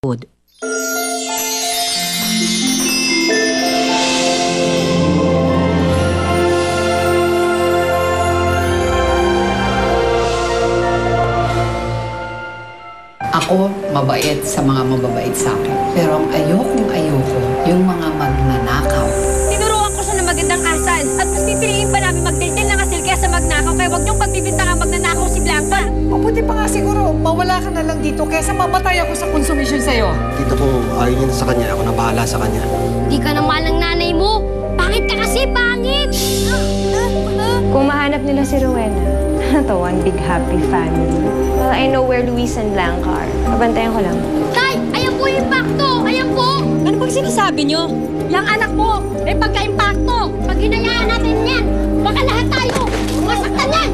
Ako, mabait sa mga mababait sa akin. Pero ang ayoko, yung mga magnanakaw. Tinuruan ko siya ng magandang asal. At mas pipiliin pa namin mag-dating ng asil kaya sa magnakaw. Kaya huwag niyong pagbibintangan magnanakaw si Blanca. Mabuti pa nga siguro, mawala ka na lang dito kaysa mamatay ako sa consumption sa'yo. Tito ko, ayaw niya na sa kanya. Ako na bahala sa kanya. Hindi ka na mahal ng nanay mo. Pangit ka kasi, pangit! Kung mahanap nila si Rowena, to one big happy family. Well, I know where Luis and Blanca are. Pabantayan ko lang. Tay, ayan po yung impacto! Ayan po! Ano bang sinasabi niyo? Yung anak mo, may pagka-impacto. Pag hinayaan natin yan, baka lahat tayo masaktan yan!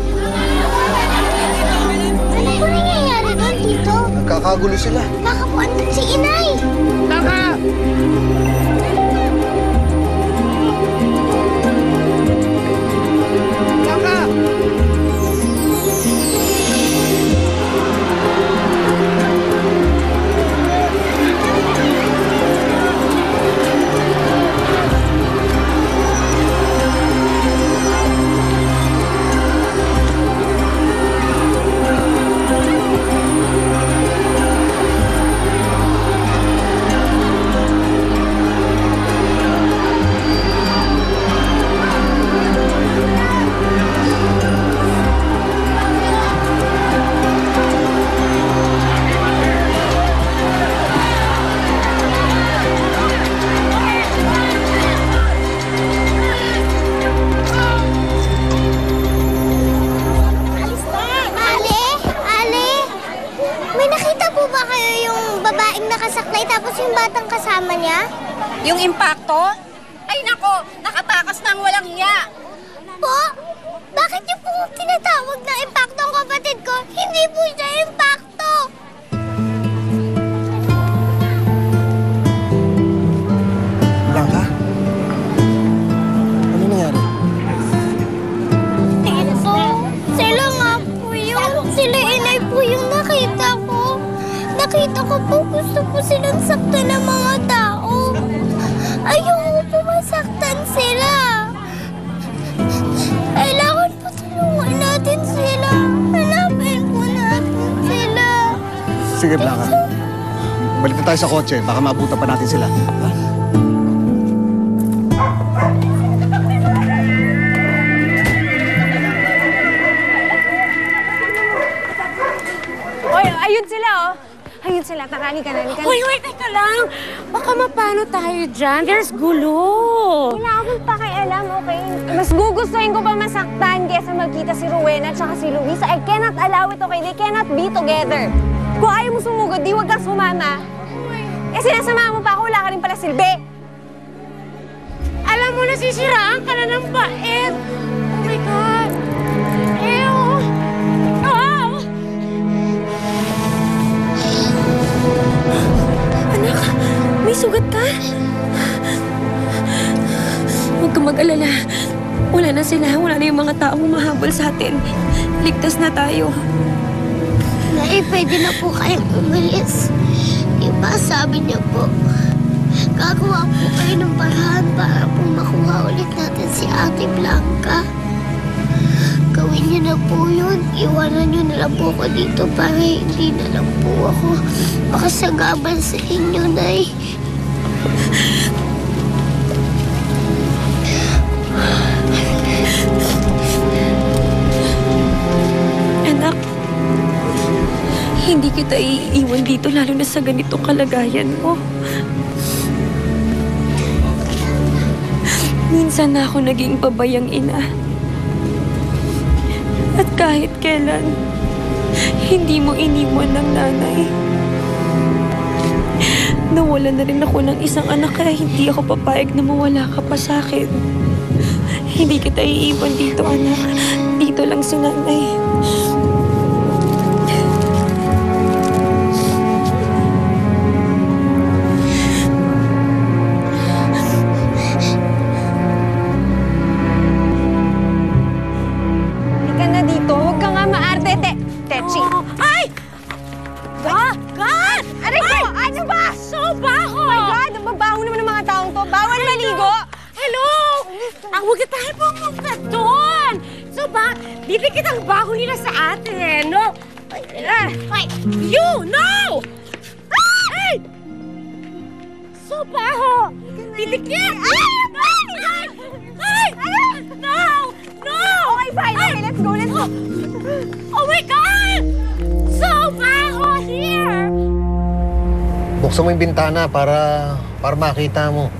Ano po nangyayari doon, Tito? Nagkakagulo sila. Baka po andun si Inay! Baka! Nakasakay tapos yung batang kasama niya? Yung impacto? Ay nako, nakatakas ng walang hiya. Po? Bakit niyo po tinatawag na impacto ang kapatid ko? Hindi po siya impacto! Blanca? Ano nangyari? Tito, sila nga po yun. Sila Inay po yung nakita ko. Nakita ko po gusto po silang saktan ng mga tao. Ayoko po masaktan sila. Kailangan po tulungan natin sila. Hanapin po natin sila. Sige, Blanca. Balik na tayo sa kotse. Baka maabutan pa natin sila. Ha? Oy, ayun sila, oh. Ayun sila, tarani ka na. Wait, teka lang. Baka mapano tayo dyan? There's gulo. Wala akong pakialam, okay? Mas gugustuhin ko pa masaktan kesa magkita si Rowena at si Luis. I cannot allow it, okay? They cannot be together. Kung ayaw mo sumugod, di wag kang sumama. Eh, sinasama mo pa ako, wala ka rin pala silbi. Alam mo, nasisiraan ka na ng bait. Oh my God. Ew. Oh! Anak, may sugat ka? Huwag kang mag-alala. Wala na sila. Wala na yung mga taong humahabol sa atin. Ligtas na tayo. Nay, pwede na po kayong umalis. Iba, sabi niya po, gagawa po kayo ng paraan para po makuha ulit natin si Ate Blanca. Gawin niyo na po yun. Iwanan niyo na lang po ako dito para hindi na lang po ako makasagabal sa inyo, Nay. Anak, hindi kita iiwan dito lalo na sa ganitong kalagayan mo. Minsan na ako naging pabayang ina. At kahit kailan, hindi mo iniwan ng nanay. Nawalan na rin ako ng isang anak kaya hindi ako papayag na mawala ka pa sa akin. Hindi kita iiwan dito, anak. Dito lang si nanay. Techi. Ay! God! Aray ko! Ano ba? baho! Oh my God! Ang babaho naman ng mga taong to. Bawal maligo! Hello! Ang huwag na tayo pumunta doon! So ba, bibig kitang baho nila sa atin, no? Ay, you! No! Ay! So baho! Dilikit! Ay! Ay! No! No! Okay, fine. Okay, let's go. Let's go. Oh my God! So baho here! Buksan mo yung bintana para makita mo.